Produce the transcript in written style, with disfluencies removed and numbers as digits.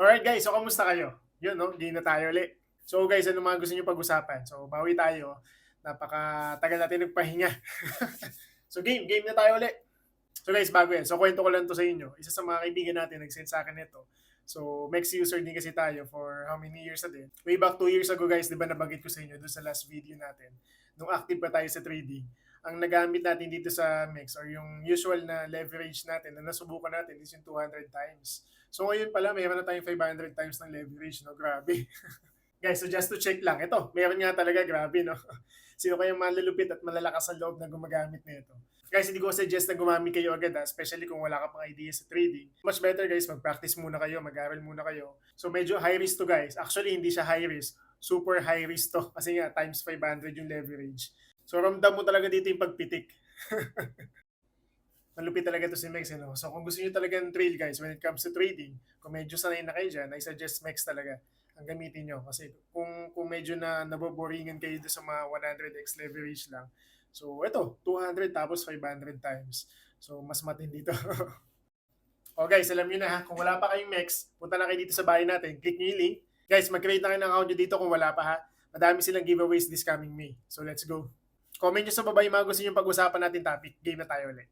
Alright guys, so kamusta kayo? Yun 'no, game na tayo ulit. So guys, ano mga gusto niyo pag-usapan? So bawi tayo, napakatagal natin nagpahinga. So game na tayo ulit. So guys, bago yan, so kwento ko lang 'to sa inyo. Isa sa mga kaibigan natin nag-send sa'kin nito. So Mex user din kasi tayo for how many years na din. Way back 2 years ago guys, 'di ba nabanggit ko sa inyo dun sa last video natin, nung active pa tayo sa trading. Ang nagamit natin dito sa Mex or yung usual na leverage natin na nasubukan natin is yung 200 times. So ngayon pala meron na tayong 500 times ng leverage 'no, grabe. Guys, so just to check lang, ito meron nga talaga, grabe 'no. Sino kayang malulupit at malalakas sa loob na gumagamit nito? Guys, hindi ko suggest na gumamit kayo agad especially kung wala ka pang idea sa trading. Much better guys, mag-practice muna kayo, mag-aral muna kayo. So medyo high risk to guys. Actually, hindi siya high risk, super high risk to kasi nga times 500 yung leverage. So ramdam mo talaga dito yung pagpitik. Malupit talaga to si Mex, you know? So kung gusto niyo talaga ng trail guys, when it comes to trading, kung medyo sanay na kayo dyan, I suggest Mex talaga ang gamitin nyo. Kasi kung medyo na naboboringan kayo doon sa mga 100x leverage lang, so ito, 200 tapos 500 times. So mas matindi dito. O guys, alam niyo na ha, kung wala pa kayong Mex, punta na kayo dito sa bahay natin, click niyo yung link. Guys, mag-create na kayo ng account nyo dito kung wala pa ha. Madami silang giveaways this coming May. So let's go. Comment nyo sa baba yung mga gusto nyo pag-usapan natin topic. Game na tayo ulit.